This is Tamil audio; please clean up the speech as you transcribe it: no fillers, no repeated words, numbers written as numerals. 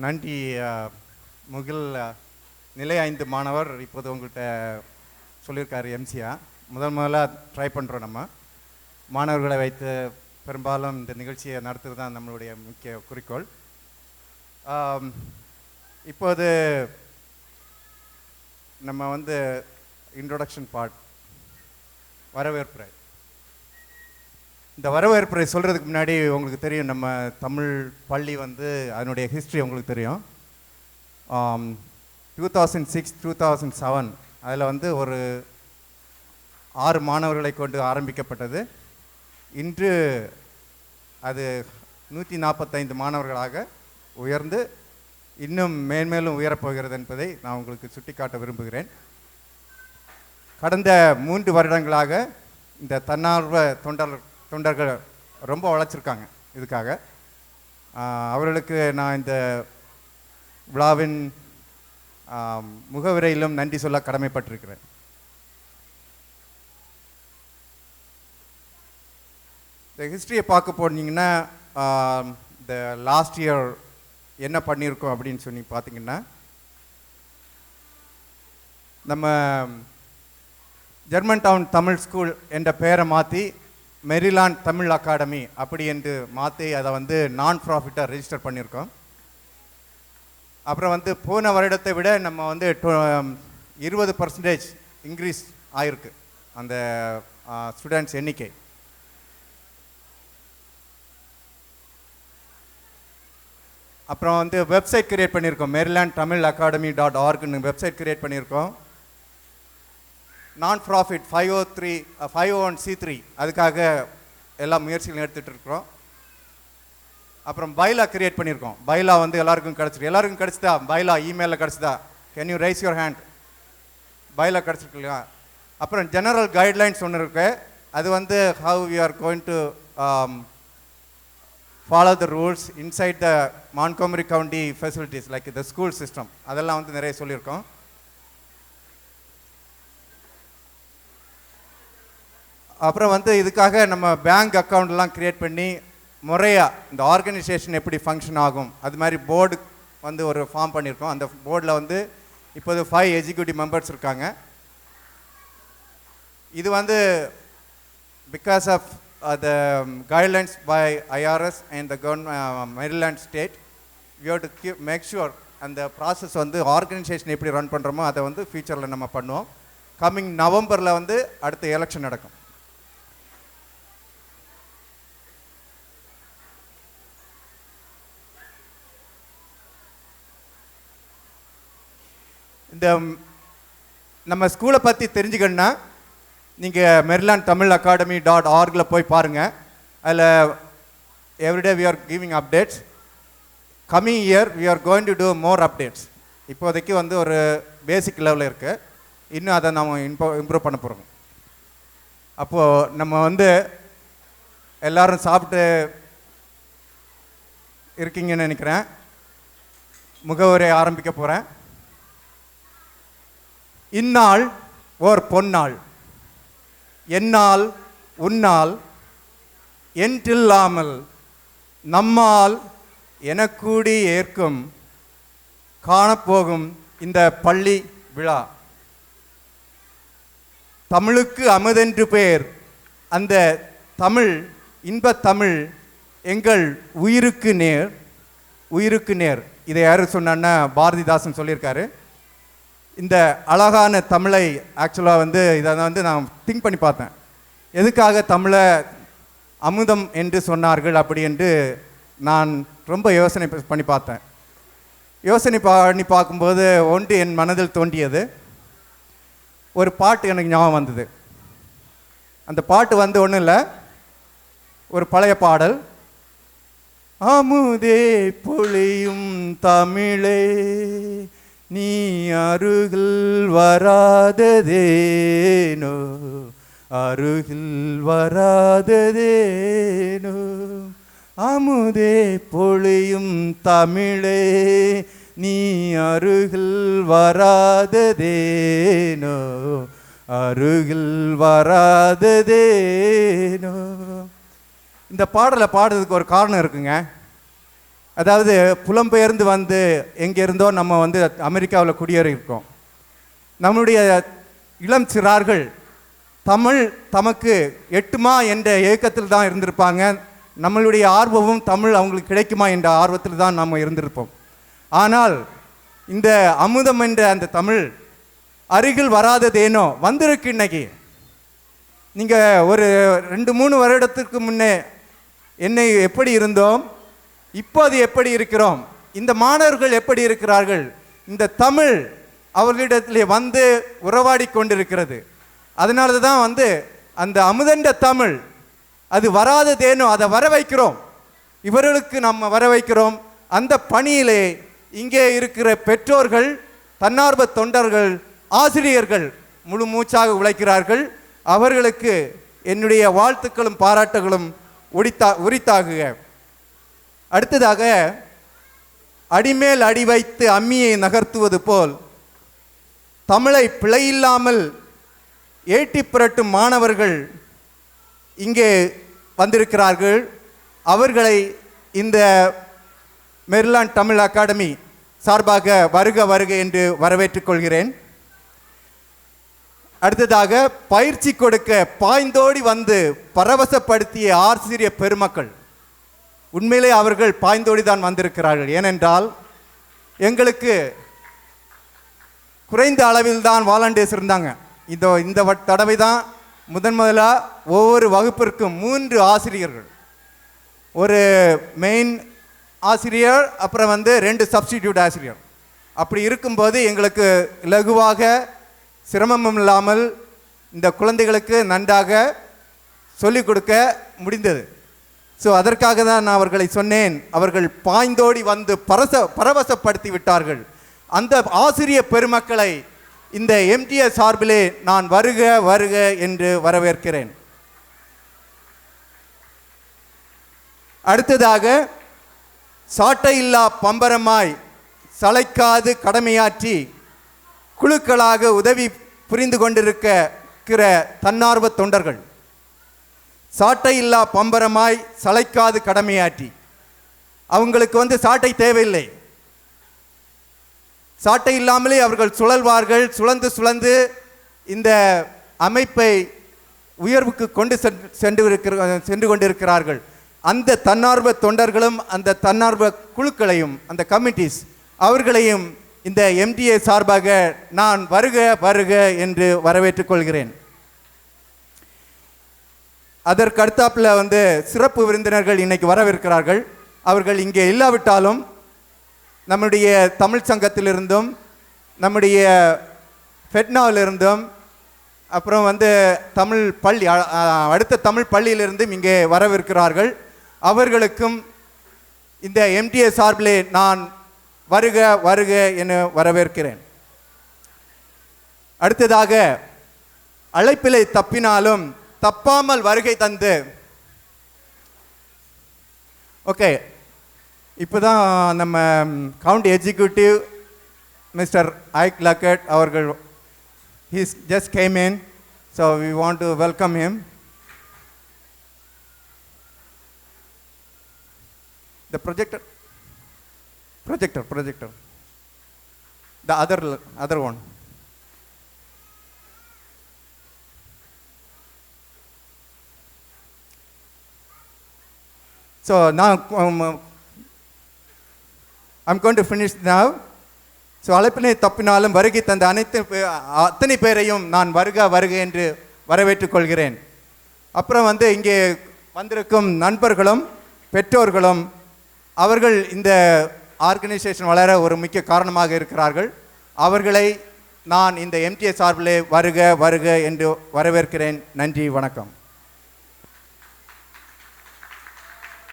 நன்றி. முகில் நிலை 5 மாணவர் இப்போது உங்கள்கிட்ட சொல்லியிருக்காரு எம்சியா. முதல்ல ட்ரை பண்ணுறோம். நம்ம மாணவர்களை வைத்து பெரும்பாலும் இந்த நிகழ்ச்சியை நடத்துறது தான் நம்மளுடைய முக்கிய குறிக்கோள். இப்போது நம்ம இன்ட்ரோடக்ஷன் பார்ட், வரவேற்புரை. இந்த வரவேற்புரை சொல்கிறதுக்கு முன்னாடி உங்களுக்கு தெரியும், நம்ம தமிழ் பள்ளி அதனுடைய ஹிஸ்ட்ரி உங்களுக்கு தெரியும். 2006 2007 அதில் ஒரு 6 மாணவர்களை கொண்டு ஆரம்பிக்கப்பட்டது. இன்று அது 145 மாணவர்களாக உயர்ந்து இன்னும் மேன்மேலும் உயரப்போகிறது என்பதை நான் உங்களுக்கு சுட்டிக்காட்ட விரும்புகிறேன். கடந்த 3 வருடங்களாக இந்த தன்னார்வ தொண்டர்கள் ரொம்ப உழைச்சிருக்காங்க இதுக்காக. அவர்களுக்கு நான் இந்த விழாவின் முகவிரையிலும் நன்றி சொல்ல கடமைப்பட்டிருக்கிறேன். இந்த ஹிஸ்ட்ரியை பார்க்க போனீங்கன்னா, இந்த லாஸ்ட் இயர் என்ன பண்ணியிருக்கோம் அப்படின்னு சொல்லி பார்த்தீங்கன்னா, நம்ம ஜெர்மன் டவுன் தமிழ் ஸ்கூல் என்ற பெயரை மாற்றி மெரிலாண்ட் தமிழ் அகாடமி அப்படி என்று மாற்றி அதை நான் ப்ராஃபிட்டாக ரெஜிஸ்டர் பண்ணியிருக்கோம். அப்புறம் போன வருடத்தை விட நம்ம 20% இன்க்ரீஸ் ஆகிருக்கு அந்த ஸ்டூடெண்ட்ஸ் எண்ணிக்கை. அப்புறம் வெப்சைட் கிரியேட் பண்ணியிருக்கோம். Maryland Tamil academy .orgன்னு website create பண்ணியிருக்கோம். நான் ப்ராஃபிட் 501c3 அதுக்காக எல்லா முயற்சிகளும் எடுத்துகிட்டு இருக்கிறோம். அப்புறம் பைலா கிரியேட் பண்ணியிருக்கோம். பைலா எல்லாருக்கும் கிடச்சிருக்கு. எல்லாருக்கும் கிடச்சிதா? பைலா இமெயிலில் கிடச்சிதா? Can you raise your hand? Bylaw கிடச்சிருக்கு இல்லையா? அப்புறம் ஜெனரல் கைட்லைன்ஸ் ஒன்று இருக்கு. அது how you are going to follow the rules inside the Montgomery County facilities like the school system, அதெல்லாம் நிறைய சொல்லியிருக்கோம். அப்புறம் இதுக்காக நம்ம பேங்க் அக்கௌண்ட்லாம் க்ரியேட் பண்ணி முறையாக இந்த ஆர்கனைசேஷன் எப்படி ஃபங்க்ஷன் ஆகும் அது மாதிரி போர்டு ஒரு ஃபார்ம் பண்ணியிருக்கோம். அந்த போர்டில் இப்போது 5 எக்ஸிக்யூட்டிவ் மெம்பர்ஸ் இருக்காங்க. இது because of the guidelines by IRS and the Maryland state, we have to make sure அந்த ப்ராசஸ் ஆர்கனைசேஷன் எப்படி ரன் பண்ணுறோமோ அதை ஃபியூச்சரில் நம்ம பண்ணுவோம். கம்மிங் நவம்பரில் அடுத்த எலெக்ஷன் நடக்கும். இந்த நம்ம ஸ்கூலை பற்றி தெரிஞ்சுக்கணுன்னா நீங்கள் மெரிலாண்ட் தமிழ் அகாடமி .orgல போய் பாருங்கள். அதில் everyday we are giving updates. Coming year we are going to do more updates. இப்போதைக்கு ஒரு பேசிக் லெவலில் இருக்குது. இன்னும் அதை நம்ம இம்ப்ரூவ் பண்ண போகிறோம். அப்போது நம்ம எல்லோரும் சாப்பிட்டு இருக்கீங்கன்னு நினைக்கிறேன். முகவுரை ஆரம்பிக்க போகிறேன். இந்நாள் ஓர் பொன்னாள், என்னால் உன்னால் என்றில்லாமல் நம்மால் எனக்கூடி ஏற்கும் காணப்போகும் இந்த பள்ளி விழா. தமிழுக்கு அமுதென்று பெயர், அந்த தமிழ் இன்பத் தமிழ் எங்கள் உயிருக்கு நேர், உயிருக்கு நேர். இதை யார் சொன்னான்னா பாரதிதாசன் சொல்லியிருக்காரு. இந்த அழகான தமிழை ஆக்சுவலாக இதை நான் திங்க் பண்ணி பார்த்தேன். எதுக்காக தமிழை அமுதம் என்று சொன்னார்கள் அப்படி என்று நான் ரொம்ப யோசனை பண்ணி பார்த்தேன். யோசனை பண்ணி பார்க்கும்போது ஒன்று என் மனதில் தோன்றியது ஒரு பாட்டு எனக்கு ஞாபகம் வந்தது. அந்த பாட்டு ஒன்றும் இல்லை, ஒரு பழைய பாடல். அமுதே பொழியும் தமிழே நீ அருகில் வராததேனோ, அருகில் வராததேனோ, அமுதே பொழியும் தமிழே நீ அருகில் வராததேனோ, அருகில் வராததேனோ. இந்த பாடலை பாடுறதுக்கு ஒரு காரணம் இருக்குங்க. அதாவது புலம்பெயர்ந்து வந்து எங்கே இருந்தோ நம்ம வந்து அமெரிக்காவில் குடியேறியிருக்கோம். நம்முடைய இளம் சிறார்கள் தமிழ் தமக்கு எட்டுமா என்ற ஏக்கத்தில் தான் இருந்திருப்பாங்க. நம்மளுடைய ஆர்வமும் தமிழ் அவங்களுக்கு கிடைக்குமா என்ற ஆர்வத்தில் தான் நாம் இருந்திருப்போம். ஆனால் இந்த அமுதம் என்ற அந்த தமிழ் அருகில் வராததேனோ வந்திருக்கு. இன்னைக்கு நீங்கள் ஒரு 2-3 வருடத்திற்கு முன்னே என்னை எப்படி இருந்தோம், இப்போது எப்படி இருக்கிறோம், இந்த மாணவர்கள் எப்படி இருக்கிறார்கள், இந்த தமிழ் அவர்களிடத்திலே வந்து உறவாடி கொண்டிருக்கிறது. அதனால தான் வந்து அந்த அமுதண்ட தமிழ் அது வராததேனோ அதை வர வைக்கிறோம். இவர்களுக்கு நம்ம வர வைக்கிறோம். அந்த பணியிலே இங்கே இருக்கிற பெற்றோர்கள், தன்னார்வ தொண்டர்கள், ஆசிரியர்கள் முழு மூச்சாக உழைக்கிறார்கள். அவர்களுக்கு என்னுடைய வாழ்த்துக்களும் பாராட்டுகளும் உரித்தாகுக. அடுத்ததாக, அடிமேல் அடி வைத்து அம்மியை நகர்த்துவது போல் தமிழை பிழையில்லாமல் ஏட்டி புரட்டும் மாணவர்கள் இங்கே வந்திருக்கிறார்கள். அவர்களை இந்த மெரிலாண்ட் தமிழ் அகாடமி சார்பாக வருக வருக என்று வரவேற்றுக் கொள்கிறேன். அடுத்ததாக, பயிற்சி கொடுக்க பாய்ந்தோடி வந்து பரவசப்படுத்திய ஆசிரியர் பெருமக்கள், உண்மையிலே அவர்கள் பாய்ந்தோடி தான் வந்திருக்கிறார்கள். ஏனென்றால் எங்களுக்கு குறைந்த அளவில் தான் வாலண்டியர்ஸ் இருந்தாங்க. இந்த தடவை தான் முதலாக ஒவ்வொரு வகுப்பிற்கும் 3 ஆசிரியர்கள், ஒரு மெயின் ஆசிரியர், அப்புறம் வந்து 2 சப்ஸ்டிடியூட் ஆசிரியர். அப்படி இருக்கும்போது எங்களுக்கு இலகுவாக சிரமமும் இல்லாமல் இந்த குழந்தைகளுக்கு நன்றாக சொல்லிக் கொடுக்க முடிந்தது. ஸோ அதற்காக தான் நான் அவர்களை சொன்னேன். அவர்கள் பாய்ந்தோடி வந்து பரவசப்படுத்தி விட்டார்கள். அந்த ஆசிரியர் பெருமக்களை இந்த எம்டிஎஸ் சார்பிலே நான் வருக வருக என்று வரவேற்கிறேன். அடுத்ததாக, சாட்டையில்லா பம்பரமாய் சளைக்காது கடமையாற்றி குழுக்களாக உதவி புரிந்து கொண்டிருக்கிற தன்னார்வ தொண்டர்கள், சாட்டையில்லா பம்பரமாய் சளைக்காது கடமையாற்றி, அவங்களுக்கு வந்து சாட்டை தேவையில்லை, சாட்டை இல்லாமலே அவர்கள் சுழல்வார்கள். சுழந்து இந்த அமைப்பை உயர்வுக்கு கொண்டு சென்று கொண்டிருக்கிறார்கள். அந்த தன்னார்வ தொண்டர்களும் அந்த தன்னார்வ குழுக்களையும் அந்த கமிட்டிஸ் அவர்களையும் இந்த எம்டிஏ சார்பாக நான் வருக வருக என்று வரவேற்றுக் கொள்கிறேன். அதற்கு அடுத்தாப்பில் வந்து சிறப்பு விருந்தினர்கள் இன்னைக்கு வரவிருக்கிறார்கள். அவர்கள் இங்கே இல்லாவிட்டாலும் நம்முடைய தமிழ் சங்கத்திலிருந்தும் நம்முடைய ஃபெட்னாவிலிருந்தும் அப்புறம் வந்து தமிழ் பள்ளி அடுத்த தமிழ் பள்ளியிலிருந்தும் இங்கே வரவிருக்கிறார்கள். அவர்களுக்கும் இந்த எம்டிஏ சார்பிலே நான் வருக வருக என வரவேற்கிறேன். அடுத்ததாக, அழைப்பிலை தப்பினாலும் தப்பாமல் வருகை தந்து, ஓகே, இப்போ தான் நம்ம கவுண்டி எக்ஸிக்யூட்டிவ் மிஸ்டர் ஐக் லக்கட் அவர்கள் he's just came in, so we want to welcome him. The projector, the other one. So now I'm going to finish now. So அழைப்பினை தப்பினாலும் வருகை தந்த அத்தனை பேரையும் நான் வருக வருக என்று வரவேற்றுக் கொள்கிறேன். அப்புறம் வந்து இங்கே வந்திருக்கும் நண்பர்களும் பெற்றோர்களும் அவர்கள் இந்த ஆர்கனைசேஷன் வளர ஒரு முக்கிய காரணமாக இருக்கிறார்கள். அவர்களை நான் இந்த எம்டிஎஸ் சார்பிலே வருக வருக என்று வரவேற்கிறேன். நன்றி, வணக்கம்.